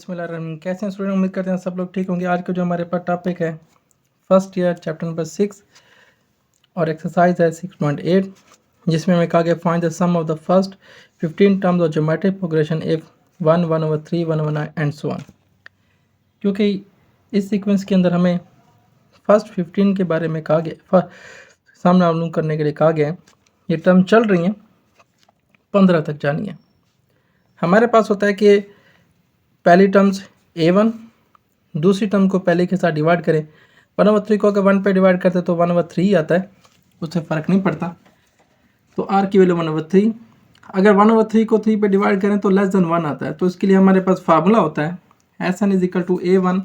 बिस्मिल्लाहिर्रहमानिर्रहीम। कैसे हैं स्टूडेंट? उम्मीद करते हैं सब लोग ठीक होंगे। आज का जो हमारे पास टॉपिक है फर्स्ट ईयर चैप्टर नंबर 6 और एक्सरसाइज है 6.8, जिसमें हमें कहा गया find the sum of the first 15 terms of geometric progression if 1 1/3 1/9 and so on. क्योंकि इस सीक्वेंस के अंदर हमें फर्स्ट 15 के बारे में कहा गया, सामना मालूम करने के लिए कहा गया है। ये टर्म चल रही हैं 15 तक जानी है। हमारे पास होता है कि पहली टर्म्स a1, दूसरी टर्म को पहले के साथ डिवाइड करें। 1/3 को अगर 1 पे डिवाइड करते तो 1/3 आता है, उससे फ़र्क नहीं पड़ता। तो r की वैल्यू 1/3। अगर 1/3 को 3 पे डिवाइड करें तो लेस देन 1 आता है। तो इसके लिए हमारे पास फार्मूला होता है Sn is equal to a1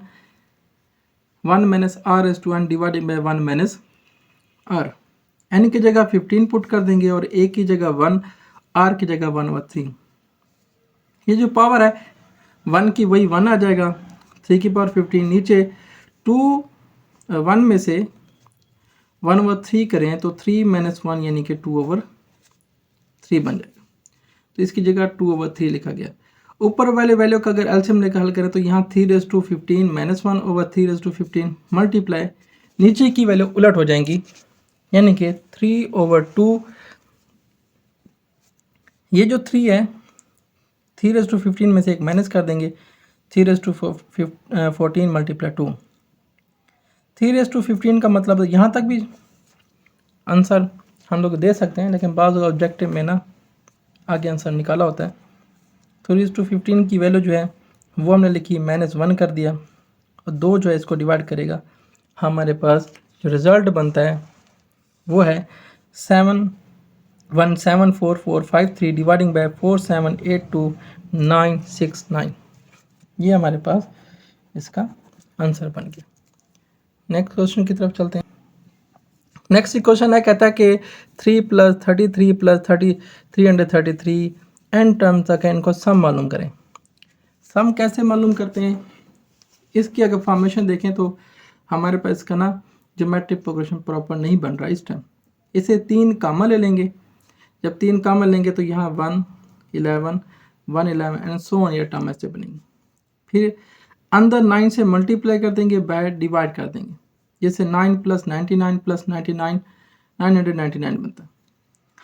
1 minus r/n divided by 1 minus r। n की जगह 15 पुट कर देंगे और a की जगह 1, r की जगह 1/3। ये जो पावर है 1 की वही 1 आ जाएगा, 3 की पावर 15 नीचे 1 में से 1/3 करें तो 3 माइनस 1 यानी कि 2/3 बन जाएगा। तो इसकी जगह 2/3 लिखा गया। ऊपर वाले वैल्यू का अगर एलसीएम लेकर हल करें तो यहाँ 3⁻15 माइनस 1/3⁻15 मल्टीप्लाई, नीचे की वैल्यू उलट हो जाएंगी यानी कि 3/2। ये जो 3 है 3⁻15 में से एक माइनस कर देंगे, 3⁻14 मल्टीप्लाई 2। 3⁻15 का मतलब यहाँ तक भी आंसर हम लोग दे सकते हैं, लेकिन बाज़ ऑब्जेक्टिव में ना आगे आंसर निकाला होता है। 3⁻15 की वैल्यू जो है वो हमने लिखी -1 कर दिया और 2 जो है इसको डिवाइड करेगा। हमारे पास जो रिज़ल्ट बनता है वो है 7174453 डिवाइडिंग बाय 4782969। ये हमारे पास इसका आंसर बन गया। नेक्स्ट क्वेश्चन की तरफ चलते हैं। नेक्स्ट क्वेश्चन है, कहता है कि 3 + 33 + 333 एन टर्म तक है, इनको सम मालूम करें। सम कैसे मालूम करते हैं? इसकी अगर फॉर्मेशन देखें तो हमारे पास इसका ना ज्योमेट्रिक प्रोग्रेशन प्रॉपर नहीं बन रहा इस टाइम। इसे 3 कॉमन ले लेंगे। जब 3 कॉमन लेंगे तो यहाँ 1 11 1 11 एंड सो ऑन, ये टर्म ऐसे बनेंगे। फिर अंदर 9 से मल्टीप्लाई कर देंगे, बाय डिवाइड कर देंगे। जैसे 9 + 99 + 99 999 बनता है।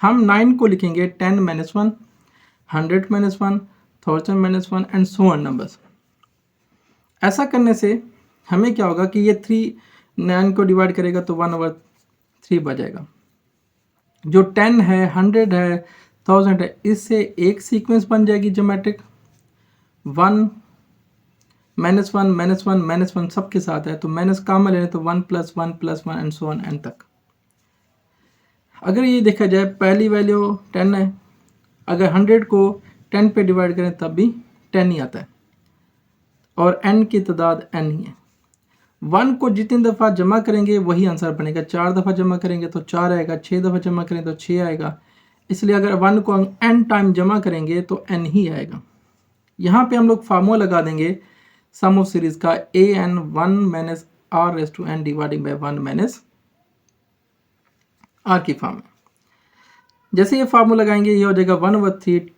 हम 9 को लिखेंगे 10 - 1 100 - 1 1000 - 1 एंड सो ऑन नंबर्स। ऐसा करने से हमें क्या होगा कि ये 3 9 को डिवाइड करेगा तो 1/3 बचेगा। जो 10 है 100 है 1000 है, इससे एक सीक्वेंस बन जाएगी ज्योमेट्रिक। 1 -1 -1 -1 सबके साथ है, तो माइनस कॉमन लेने तो 1 + 1 + 1 एंड सो ऑन एंड तक। अगर ये देखा जाए पहली वैल्यू 10 है, अगर 100 को 10 पे डिवाइड करें तब भी 10 ही आता है और n की तादाद n ही है। 1 को जितनी दफ़ा जमा करेंगे वही आंसर बनेगा। 4 दफ़ा जमा करेंगे तो 4 आएगा, 6 दफ़ा जमा करें तो 6 आएगा। इसलिए अगर 1 को n टाइम जमा करेंगे तो n ही आएगा। यहाँ पे हम लोग फार्मूला लगा देंगे सम ऑफ सीरीज का an 1 minus r/n dividing by 1 minus r की फॉर्म में। जैसे ये फार्मूला लगाएंगे ये हो जाएगा 1/3।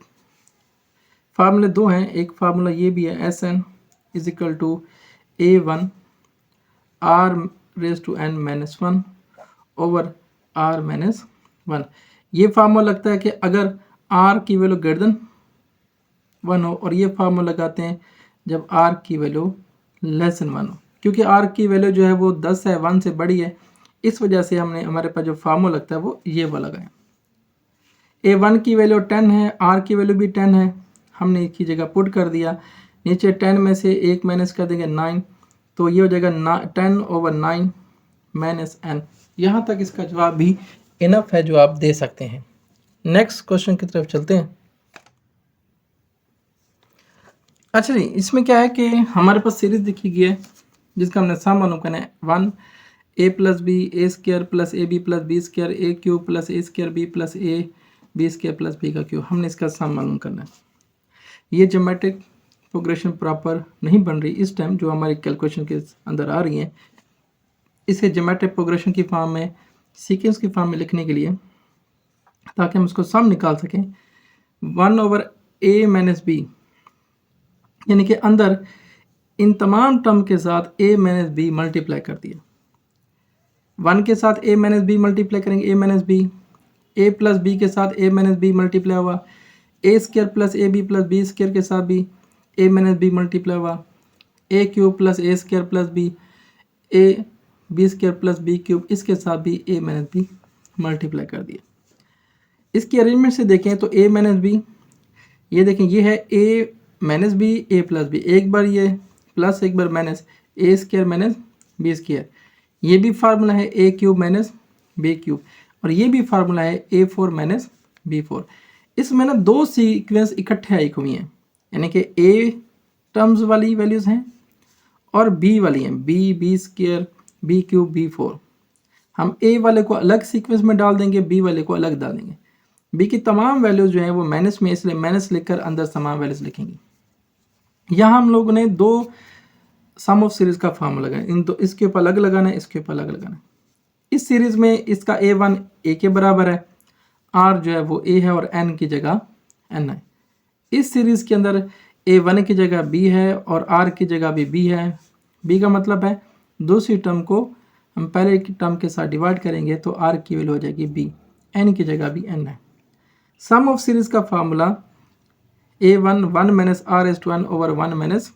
फार्मूले 2 हैं, एक फार्मूला ये भी है Sn is equal to a1 r/n minus 1 over r minus 1। ये फार्मूला लगता है कि अगर r की वैल्यू ग्रेटर देन 1 हो, और ये फार्मूला लगाते हैं जब r की वैल्यू लेस देन 1 हो। क्योंकि r की वैल्यू जो है वो 10 है, 1 से बड़ी है, इस वजह से हमने हमारे पास जो फार्मूला लगता है वो ये वाला लगाया। a1 की वैल्यू 10 है, r की वैल्यू भी 10 है, हमने इसकी जगह पुट कर दिया। नीचे 10 में से 1 माइनस कर देंगे 9, तो ये हो जाएगा 10/9 माइनस n। यहाँ तक इसका जवाब भी इनफ है जो आप दे सकते हैं। नेक्स्ट क्वेश्चन की तरफ चलते हैं। अच्छा जी, इसमें क्या है कि हमारे पास सीरीज दिखी गई है जिसका हमने सम मालूम करना है। 1 a + b a² + ab + b² a³ + a² b + a b² + b का क्यूब। हमने इसका सम मालूम करना है। ये ज्योमेट्रिक प्रोग्रेशन प्रॉपर नहीं बन रही इस टाइम, जो हमारी कैलकुलेशन के अंदर आ रही है। इसे ज्योमेट्रिक प्रोग्रेशन की फॉर्म में, सीक्वेंस की फॉर्म में लिखने के लिए, ताकि हम उसको सम निकाल सकें, 1/a - b यानी कि अंदर इन तमाम टर्म के साथ a माइनस बी मल्टीप्लाई कर दिया। 1 के साथ a माइनस बी मल्टीप्लाई करेंगे, a minus B, a plus B के साथ a माइनस बी मल्टीप्लाई हुआ, a square plus A B plus B square के साथ भी a माइनस बी मल्टीप्लाई हुआ, a cube plus A square plus B, a B square plus B cube, इसके साथ भी a माइनस बी मल्टीप्लाई कर दिया। इसकी अरेंजमेंट से देखें तो a माइनस बी, ये देखें ये है a minus B A plus B, एक बार ये प्लस एक बार minus, A square minus B square, ये भी फार्मूला है A cube minus B cube, और ये भी फार्मूला है A four minus B four. इसमें ना दो सीक्वेंस इकट्ठे आई हुई हैं, यानी कि ए टर्म्स वाली वैल्यूज़ हैं और बी वाली हैं, B square B cube B four. हम ए वाले को अलग सीक्वेंस में डाल देंगे, बी वाले को अलग डाल देंगे। बी की तमाम वैल्यूज जो हैं वो माइनस में, इसलिए माइनस लिखकर अंदर तमाम वैल्यूज लिखेंगे। यहाँ हम लोगों ने दो सम ऑफ सीरीज का फार्मूला लगाया, इन दो, इसके ऊपर अलग लगाना है, इसके ऊपर अलग लगाना है। इस सीरीज में इसका a1 a के बराबर है, r जो है वो a है और n की जगह n है। इस सीरीज के अंदर a1 की जगह b है और r की जगह भी b है। b का मतलब है दूसरी टर्म को हम पहले की टर्म के साथ डिवाइड करेंगे तो r की वैल्यू हो जाएगी b, n की जगह भी n है। सम ऑफ सीरीज का formula a1 1 minus r is to n over 1 minus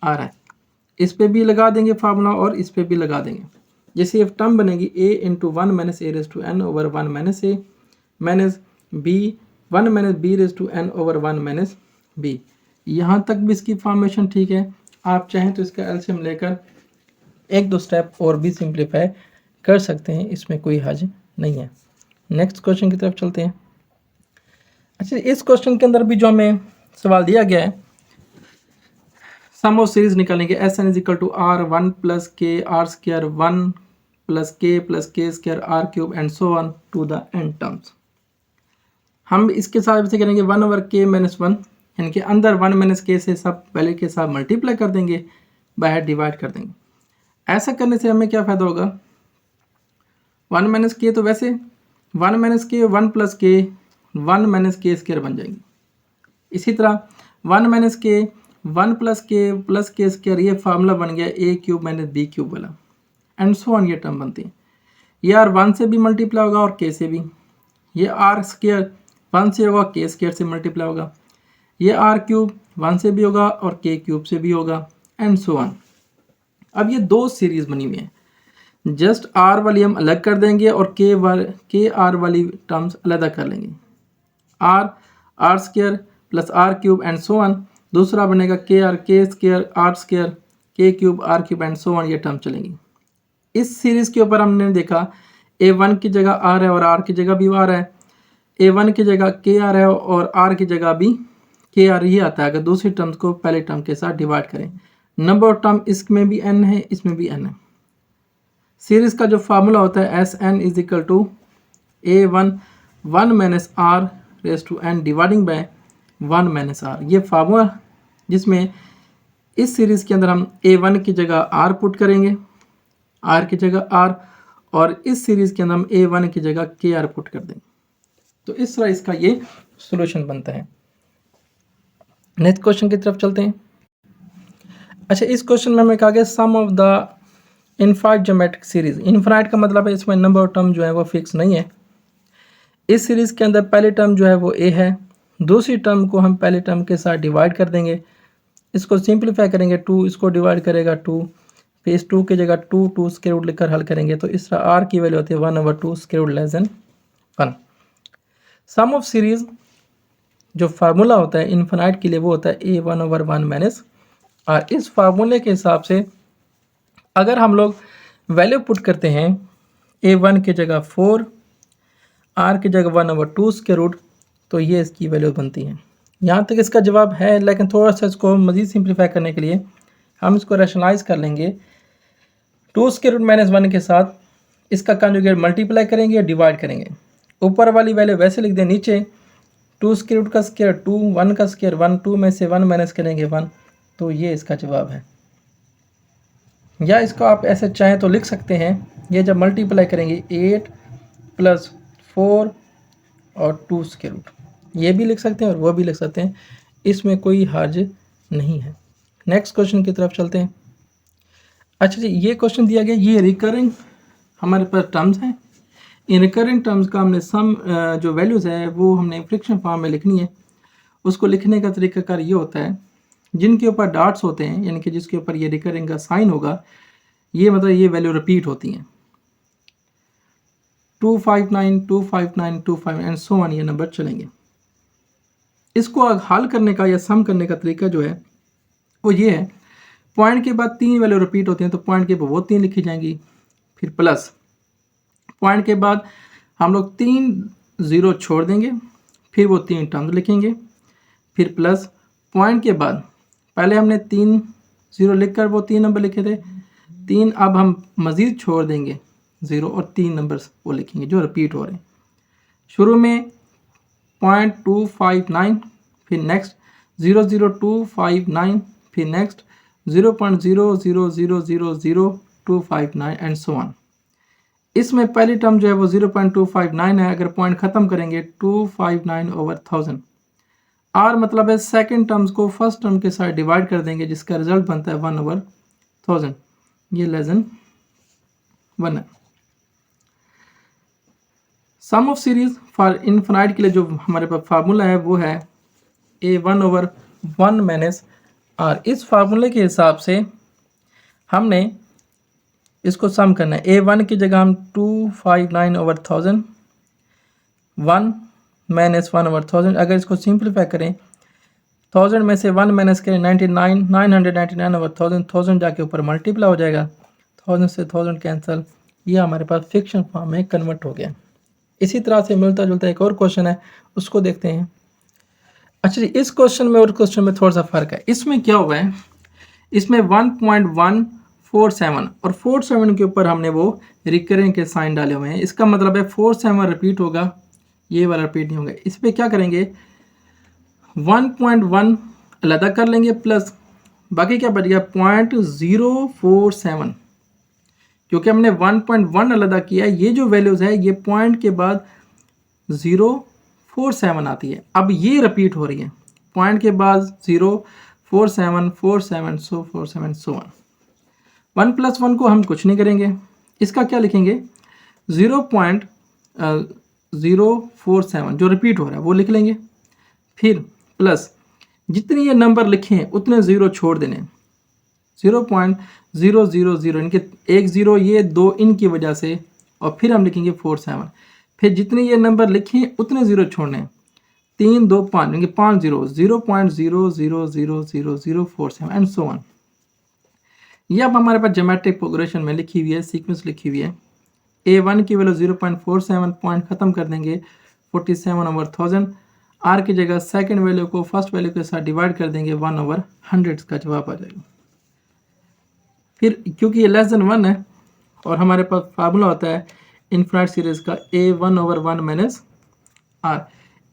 r है। इस पे भी लगा देंगे फार्मूला और इस पे भी लगा देंगे। जैसे ये टर्म बनेगी a into 1 minus A raise to n over 1 minus A minus b 1 minus B raise to n over 1 minus b। यहाँ तक भी इसकी फॉर्मेशन ठीक है। आप चाहें तो इसका एलसीएम लेकर एक दो स्टेप और भी सिंप्लीफाई कर सकते हैं, इसमें कोई हर्ज नहीं है। नेक्स्ट क्वेश्चन की तरफ चलते हैं। अच्छा, इस क्वेश्चन के अंदर भी जो हमें सवाल दिया गया है, सम ऑफ सीरीज निकालेंगे। S N is equal to R 1 plus K R square 1 plus K square R cube and so on to the N terms. हम इसके साथ से करेंगे 1 ओवर के माइनस 1, यानी कि अंदर 1 माइनस के से सब पहले के साथ मल्टीप्लाई कर देंगे, बाहर डिवाइड कर देंगे। ऐसा करने से हमें क्या फ़ायदा होगा, 1 माइनस के तो वैसे 1 माइनस के 1 प्लस के 1 माइनस के स्क्वायर बन जाएंगे। इसी तरह 1 माइनस के 1 प्लस के स्क्वायर, ये फार्मूला बन गया ए क्यूब माइनस बी क्यूब वाला, एंड सो ऑन ये टर्म बनती है। ये आर 1 से भी मल्टीप्लाई होगा और के से भी, ये आर स्क्वायर 1 से होगा के स्क्वायर से मल्टीप्लाई होगा, ये आर क्यूब 1 से भी होगा और के क्यूब से भी होगा, एंड सो ऑन। अब ये दो सीरीज बनी हुई हैं, जस्ट आर वाली हम अलग कर देंगे और के आर वाली टर्म्स अलग कर लेंगे। R square plus R cube and so on, दूसरा बनेगा K square R square K cube R cube and so on, ये टर्म चलेंगी। इस सीरीज के ऊपर हमने देखा a1 की जगह आर है और आर की जगह भी आर है, a1 की जगह के आर है और आर की जगह भी के आर ही आता है अगर दूसरी टर्म्स को पहले टर्म के साथ डिवाइड करें। नंबर ऑफ टर्म इसमें भी n है, इसमें भी n है। सीरीज का जो फार्मूला होता है S N is equal to a1 1 minus R raise to n dividing by 1 minus R, ये फार्मूला जिसमें इस सीरीज के अंदर हम a1 की जगह r पुट करेंगे, r की जगह r, और इस सीरीज के अंदर हम a1 की जगह के आर पुट कर देंगे। तो इस तरह इसका ये सॉल्यूशन बनता है। नेक्स्ट क्वेश्चन की तरफ चलते हैं। अच्छा, इस क्वेश्चन में हमें कहा गया sum of the infinite geometric series. Infinite का मतलब है इसमें नंबर ऑफ टर्म जो है वो फिक्स नहीं है। इस सीरीज के अंदर पहले टर्म जो है वो a है, दूसरी टर्म को हम पहले टर्म के साथ डिवाइड कर देंगे, इसको सिंप्लीफाई करेंगे, 2 इसको डिवाइड करेगा 2, फिर इस 2 की जगह 2 स्क्वायर रूट लेकर हल करेंगे, तो इस तरह r की वैल्यू होती है 1 over 2 square root less than 1। Sum of series जो फार्मूला होता है इनफाइनाइट के लिए वो होता है a1 ओवर 1 माइनस r। इस फार्मूले के हिसाब से अगर हम लोग वैल्यू पुट करते हैं a1 की जगह 4, r की जगह 1 ओवर 2 स्क्वायर रूट, तो ये इसकी वैल्यू बनती है। यहाँ तक इसका जवाब है, लेकिन थोड़ा सा इसको मज़ीद सिंप्लीफाई करने के लिए हम इसको रैशनलाइज कर लेंगे। 2 स्क्वायर रूट माइनस 1 के साथ इसका कंजुगेट मल्टीप्लाई करेंगे या डिवाइड करेंगे। ऊपर वाली वैल्यू वैसे लिख दें, नीचे 2 स्क्वायर रूट का स्क्वायर 2, 1 का स्क्वायर 1, 2 में से 1 माइनस करेंगे 1, तो ये इसका जवाब है। या इसको आप ऐसे चाहें तो लिख सकते हैं, ये जब मल्टीप्लाई करेंगे 8 प्लस 4 और 2 स्क्वायर रूट, ये भी लिख सकते हैं और वो भी लिख सकते हैं, इसमें कोई हर्ज नहीं है। नेक्स्ट क्वेश्चन की तरफ चलते हैं। अच्छा जी, ये क्वेश्चन दिया गया, ये रिकरिंग हमारे पास टर्म्स हैं। इन रिकरिंग टर्म्स का हमने सम जो वैल्यूज़ है वो हमने फ्रिक्शन फॉर्म में लिखनी है। उसको लिखने का तरीकाकार ये होता है, जिनके ऊपर डॉट्स होते हैं यानी कि जिसके ऊपर ये रिकरिंग का साइन होगा, ये मतलब ये वैल्यू रिपीट होती हैं। 259, 259, 25 एंड सो ऑन, ये नंबर चलेंगे। इसको हल करने का या सम करने का तरीका जो है वो ये है, पॉइंट के बाद 3 वैल्यू रिपीट होती हैं तो पॉइंट के बाद वो 3 लिखी जाएंगी, फिर प्लस पॉइंट के बाद हम लोग 3 0 छोड़ देंगे, फिर वो 3 टर्म्स लिखेंगे, फिर प्लस पॉइंट के बाद पहले हमने 3 0 लिखकर वो 3 नंबर लिखे थे, 3 अब हम मज़ीद छोड़ देंगे 0 और 3 नंबर्स वो लिखेंगे जो रिपीट हो रहे हैं। शुरू में 0.259, फिर नेक्स्ट 00259, फिर नेक्स्ट 0.0000259 एंड सो ऑन। इसमें पहली टर्म जो है वो 0.259 है, अगर पॉइंट ख़त्म करेंगे 259/1000। आर मतलब है सेकंड टर्म्स को फर्स्ट टर्म के साथ डिवाइड कर देंगे, जिसका रिजल्ट बनता है 1/1000। ये लेसन 1 है। Sum of series for infinite के लिए जो हमारे पास फार्मूला है वो है A1/1 माइनस आर। इस फार्मूले के हिसाब से हमने इसको सम करना है। A1 की जगह हम 259/1000, 1 माइनस 1/1000। अगर इसको सिंप्लीफाई करें, 1000 में से 1 माइनस करें 99, 999/1000, 1000 जाके ऊपर मल्टीप्लाई हो जाएगा, 1000 से 1000 कैंसिल, ये हमारे पास फिक्शन फॉर्म में कन्वर्ट हो गया। इसी तरह से मिलता जुलता एक और क्वेश्चन है, उसको देखते हैं। अच्छा जी, इस क्वेश्चन में और क्वेश्चन में थोड़ा सा फर्क है। इसमें क्या हुआ है, इसमें 1.147 और 47 के ऊपर हमने वो रिकरिंग के साइन डाले हुए हैं। इसका मतलब है 47 रिपीट होगा, ये वाला रिपीट नहीं होगा। इस पर क्या करेंगे, 1.1 अलग कर लेंगे, प्लस बाकी क्या बच गया 0.047, क्योंकि हमने 1.1 अलग किया है। ये जो वैल्यूज़ है ये पॉइंट के बाद 0.47 आती है, अब ये रिपीट हो रही है, पॉइंट के बाद 0.47, 47, 47 सो ऑन। 1 + 1 को हम कुछ नहीं करेंगे, इसका क्या लिखेंगे 0.047 जो रिपीट हो रहा है वो लिख लेंगे, फिर प्लस जितने ये नंबर लिखे हैं उतने ज़ीरो छोड़ देने, 0.000, इनके एक ज़ीरो ये दो इनकी वजह से, और फिर हम लिखेंगे 47, फिर जितने ये नंबर लिखे हैं उतने ज़ीरो छोड़ने, 3 2 5 इनके 5 ज़ीरो, 0.0000047 एंड सो ऑन। ये अब हमारे पास ज्योमेट्रिक प्रोग्रेशन में लिखी हुई है, सीक्वेंस लिखी हुई है। A1 की वैल्यू 0.47, पॉइंट ख़त्म कर देंगे 47/1000। आर की जगह सेकंड वैल्यू को फर्स्ट वैल्यू के साथ डिवाइड कर देंगे 1/100, का जवाब आ जाएगा। फिर क्योंकि ये लेस देन 1 है और हमारे पास फार्मूला होता है इनफिनाइट सीरीज का A1/1 माइनस आर।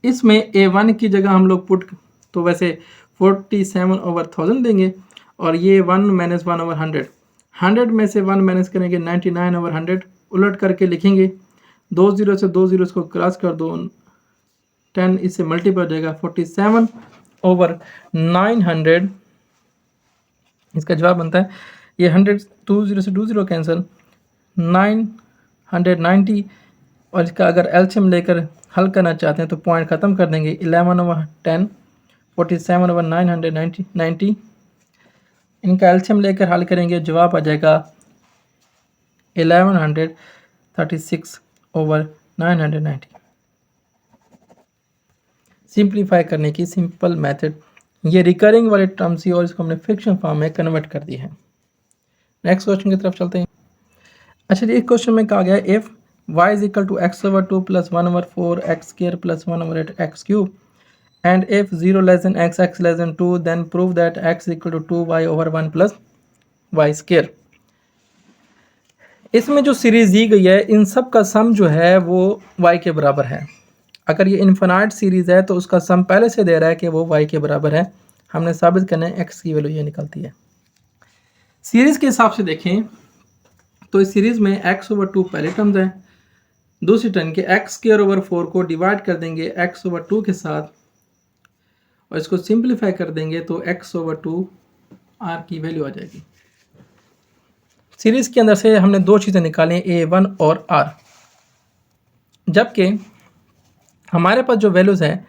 इसमें A1 की जगह हम लोग पुट तो वैसे 47/1000 देंगे, और ये 1 माइनस 1/100, 100 में से 1 माइनस करेंगे 99/100, उलट करके लिखेंगे, 2 ज़ीरो से 2 ज़ीरो को क्रॉस कर दो, 10 इससे मल्टीप्लाई हो जाएगा 47/900, इसका जवाब बनता है ये 100, 2 ज़ीरो से 2 ज़ीरो कैंसिल, 990, और इसका अगर एलसीएम लेकर हल करना चाहते हैं तो पॉइंट ख़त्म कर देंगे, 11/10, 47/990, इनका एलसीएम लेकर हल करेंगे, जवाब आ जाएगा 1136/990। सिंप्लीफाई करने की सिंपल मेथड, ये रिकरिंग वाले टर्म्स ही और इसको हमने फ्रिक्शन फॉर्म में कन्वर्ट कर दिया है। नेक्स्ट क्वेश्चन की तरफ चलते हैं। अच्छा जी, एक क्वेश्चन में कहा गया है if y = x/2 + 1/4 x² + 1/8 x³ and if 0 less than x, x less than 2, then prove that x = 2y/1 + y²। इसमें जो सीरीज़ दी गई है इन सब का सम जो है वो y के बराबर है। अगर ये इनफिनाइट सीरीज़ है तो उसका सम पहले से दे रहा है कि वो y के बराबर है। हमने साबित करना है x की वैल्यू ये निकलती है। सीरीज़ के हिसाब से देखें तो इस सीरीज़ में x/2 पहले टर्म्स है, दूसरी टर्म के x² को डिवाइड कर देंगे x/2 के साथ, और इसको सिंप्लीफाई कर देंगे तो x/2 आर की वैल्यू आ जाएगी। सीरीज के अंदर से हमने दो चीज़ें निकाली हैं, A1 और आर, जबकि हमारे पास जो वैल्यूज़ है,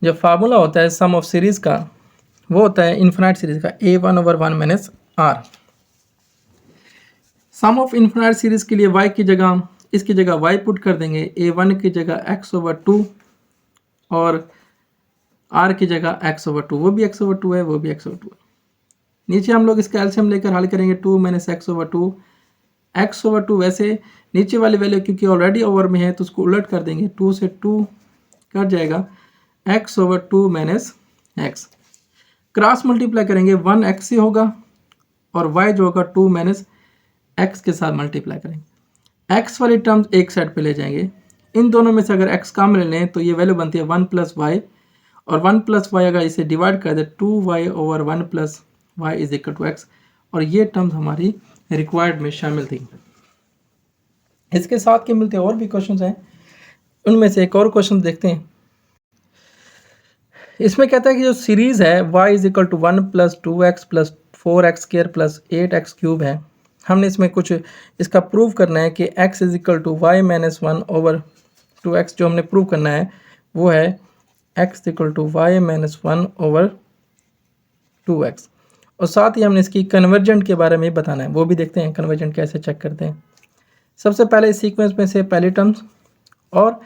जो फार्मूला होता है सम ऑफ सीरीज़ का, वो होता है इन्फिनाइट सीरीज़ का A1/1 minus R. Sum of infinite series के लिए y की जगह, इसकी जगह y पुट कर देंगे, A1 की जगह x/2 और r की जगह x/2, वो भी x/2 है, वो भी x/2 है। नीचे हम लोग इसका एलसीएम लेकर हल करेंगे, 2 माइनस x/2, x/2 वैसे नीचे वाली वैल्यू क्योंकि ऑलरेडी ओवर में है तो उसको उलट कर देंगे, 2 से 2 कट जाएगा, x/2 minus x, cross multiply करेंगे 1x ही होगा और y जो होगा 2 माइनस x के साथ मल्टीप्लाई करेंगे। x वाली टर्म्स एक साइड पे ले जाएंगे, इन दोनों में से अगर x कम ले लें तो ये वैल्यू बनती है 1 प्लस y, और 1 प्लस वाई अगर इसे डिवाइड कर दे 2y/1 plus y is equal to x, और ये टर्म्स हमारी रिक्वायर्ड में शामिल थी। इसके साथ के मिलते और भी क्वेश्चंस हैं, उनमें से एक और क्वेश्चन देखते हैं। इसमें कहता है कि जो सीरीज़ है y is equal to 1 plus 2x plus 4x² plus 8x³ है, हमने इसमें कुछ इसका प्रूव करना है कि x is equal to y minus 1/2x, जो हमने प्रूव करना है वो है x equal to y minus 1/2x, और साथ ही हमने इसकी कन्वर्जेंट के बारे में बताना है, वो भी देखते हैं कन्वर्जेंट कैसे चेक करते हैं। सबसे पहले इस सीक्वेंस में से पहली टर्म्स और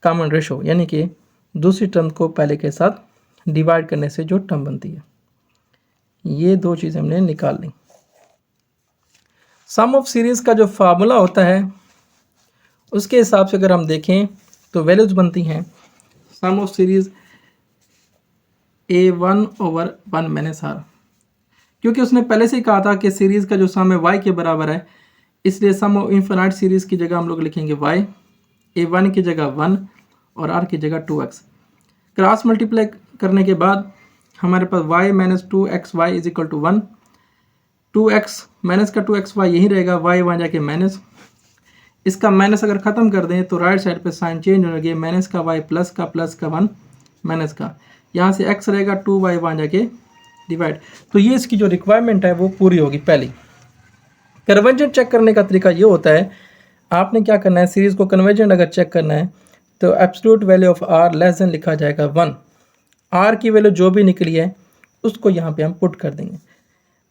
कॉमन रेशो, यानी कि दूसरी टर्म को पहले के साथ डिवाइड करने से जो टर्म बनती है, ये दो चीज़ें हमने निकाल ली। सम ऑफ सीरीज़ का जो फार्मूला होता है उसके हिसाब से अगर हम देखें तो वैल्यूज बनती हैं, sum of series A1/1 minus R, क्योंकि उसने पहले से ही कहा था कि सीरीज़ का जो सम है y के बराबर है, इसलिए सम ऑफ इन्फिनाइट सीरीज़ की जगह हम लोग लिखेंगे y, A1 की जगह 1 और r की जगह 2x। क्रॉस मल्टीप्लाई करने के बाद हमारे पास y minus 2xy is equal to 1, 2x minus का 2xy यही रहेगा, y वहाँ जाके माइनस, इसका माइनस अगर ख़त्म कर दें तो राइट साइड पे साइन चेंज हो गया, माइनस का y प्लस का 1 माइनस का, यहाँ से x रहेगा 2y वहाँ जाके डिवाइड। तो ये इसकी जो रिक्वायरमेंट है वो पूरी होगी। पहली कन्वर्जेंट चेक करने का तरीका ये होता है, आपने क्या करना है, सीरीज़ को कन्वर्जेंट अगर चेक करना है तो absolute value of r less than लिखा जाएगा 1, r की वैल्यू जो भी निकली है उसको यहाँ पे हम पुट कर देंगे।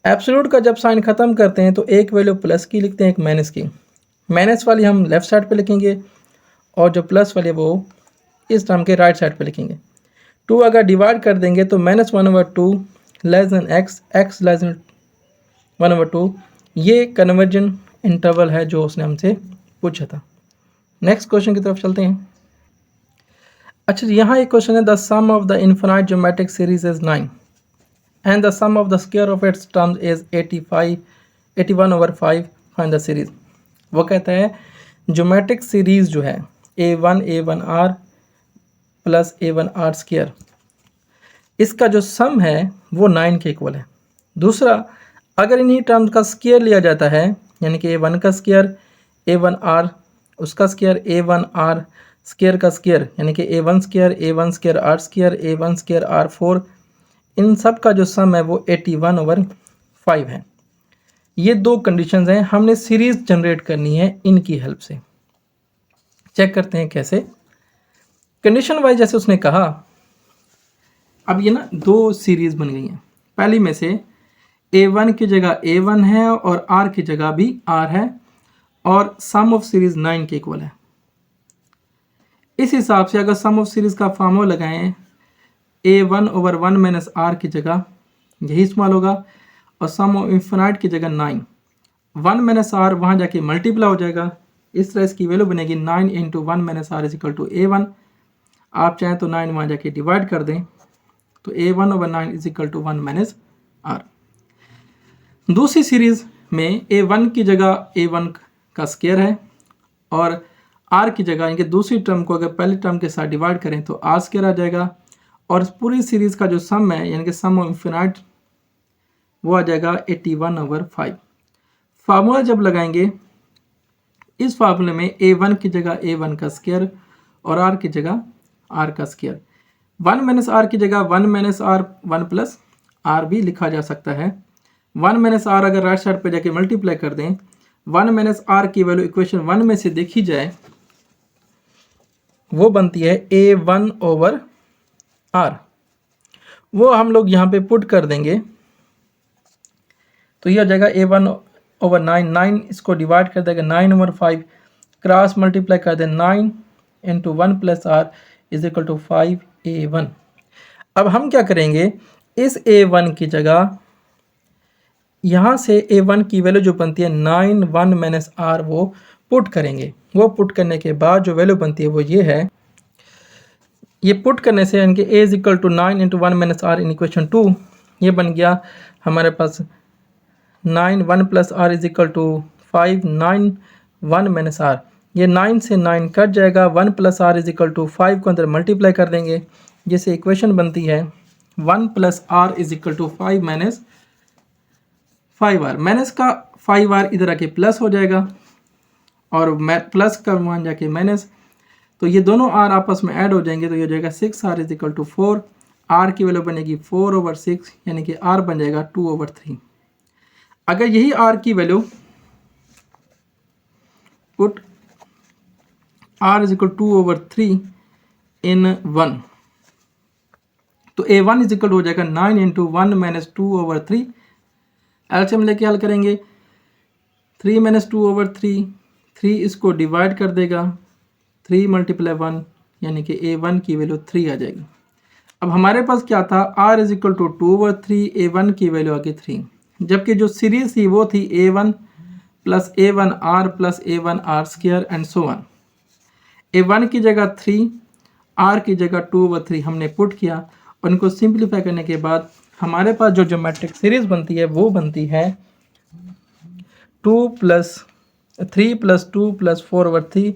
एब्सोल्यूट का जब साइन ख़त्म करते हैं तो एक वैल्यू प्लस की लिखते हैं, एक माइनस की, माइनस वाली हम लेफ़्ट साइड पे लिखेंगे और जो प्लस वाली वो इस टर्म के राइट साइड पे लिखेंगे। 2 अगर डिवाइड कर देंगे तो -1/2 less than x less than 1/2, ये कन्वर्जन इंटरवल है जो उसने हमसे पूछा था। नेक्स्ट क्वेश्चन की तरफ चलते हैं। अच्छा, यहाँ एक क्वेश्चन है, the sum of the infinite geometric series is 9 and the sum of the square of its terms is 81/5, find the series. वो कहता है ज्योमेट्रिक सीरीज जो है A1/R प्लस A1R स्क्वायर, इसका जो सम है वो 9 के इक्वल है। दूसरा, अगर इन्हीं टर्म्स का स्क्वायर लिया जाता है, यानी कि A1 का स्क्वायर A1R, उसका स्क्वायर A1R स्क्वायर का स्क्वायर, यानी कि A1 square R square A1 square R4, इन सब का जो सम है वो 81/5 है। ये दो कंडीशंस हैं, हमने सीरीज़ जनरेट करनी है इनकी हेल्प से। चेक करते हैं कैसे। कंडीशन वाइज जैसे उसने कहा, अब ये ना दो सीरीज़ बन गई हैं। पहली में से A1 की जगह A1 है और R की जगह भी R है और सम ऑफ सीरीज़ 9 के इक्वल है। इस हिसाब से अगर सम ऑफ सीरीज़ का फार्मूला लगाएं, A1/1 माइनस R की जगह यही इस्तेमाल होगा और सम ऑफ इन्फिनाइट की जगह 9, 1 माइनस R वहाँ जाके मल्टीप्लाई हो जाएगा, इस तरह इसकी वैल्यू बनेगी 9 × 1 minus R is equal to A1। आप चाहें तो 9 वहाँ जाके डिवाइड कर दें तो A1/9 is equal to 1 minus R। दूसरी सीरीज़ में A1 की जगह A1 का स्क्वायर है और R की जगह यानी कि दूसरी टर्म को अगर पहली टर्म के साथ डिवाइड करें तो R स्क्वायर आ जाएगा और पूरी सीरीज़ का जो सम है यानी कि सम ऑफ इन्फिनाइट वो आ जाएगा 81/5। फार्मूला जब लगाएंगे, इस फार्मूले में A1 की जगह A1 का स्क्वायर और R की जगह R का स्क्वायर, 1 माइनस R की जगह 1 माइनस R 1 प्लस आर भी लिखा जा सकता है। 1 माइनस आर अगर राइट साइड पे जाके मल्टीप्लाई कर दें, 1 माइनस आर की वैल्यू इक्वेशन 1 में से देखी जाए वो बनती है A1 ओवर आर। वो हम लोग यहाँ पे पुट कर देंगे तो ये हो जाएगा A1 ओवर 9, 9 इसको डिवाइड कर देगा 9 ओवर 5, क्रॉस मल्टीप्लाई कर दे 9 into 1 plus R is equal to 5A1। अब हम क्या करेंगे, इस A1 की जगह यहाँ से A1 की वैल्यू जो बनती है 9 1 माइनस आर वो पुट करेंगे। वो पुट करने के बाद जो वैल्यू बनती है वो ये है। ये पुट करने से यानी कि A is equal to 9 into 1 minus R in equation 2, ये बन गया हमारे पास 9 1 plus R is equal to 5 9 1 minus R. ये 9 से 9 कट जाएगा, 1 plus R is equal to 5 को अंदर मल्टीप्लाई कर देंगे, जिससे इक्वेशन बनती है 1 plus R is equal to 5 minus 5r। Minus का 5r इधर आके प्लस हो जाएगा और प्लस का मान जाके माइनस, तो ये दोनों r आपस में ऐड हो जाएंगे तो ये हो जाएगा 6r is equal to 4। r की वैल्यू बनेगी 4 ओवर 6 यानी कि r बन जाएगा 2 ओवर 3। अगर यही r की value put r is equal 2 over 3 इन 1 तो A1 इज इक्वल हो जाएगा 9 इंटू 1 माइनस 2 ओवर 3। एलसीएम लेके हल करेंगे, 3 माइनस 2 ओवर 3, 3 इसको डिवाइड कर देगा, 3 मल्टीप्लाई 1 यानी कि A1 की वैल्यू 3 आ जाएगी। अब हमारे पास क्या था, R is equal to 2 over 3, A1 की वैल्यू आ गई 3, जबकि जो सीरीज थी वो थी A1 plus A1R plus A1R square and so on. A1 की जगह 3, R की जगह 2 ओवर 3 हमने पुट किया और इनको सिंप्लीफाई करने के बाद हमारे पास जो ज्योमेट्रिक सीरीज बनती है वो बनती है 2 plus 3 plus 2 plus 4 over 3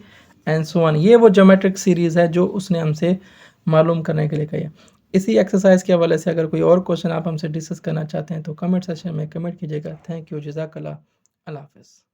and so on. ये वो ज्योमेट्रिक सीरीज है जो उसने हमसे मालूम करने के लिए कही है। इसी एक्सरसाइज के हवाले से अगर कोई और क्वेश्चन आप हमसे डिस्कस करना चाहते हैं तो कमेंट सेक्शन में कमेंट कीजिएगा। थैंक यू, जज़ाकल्लाह, अल्लाह हाफ़िज़।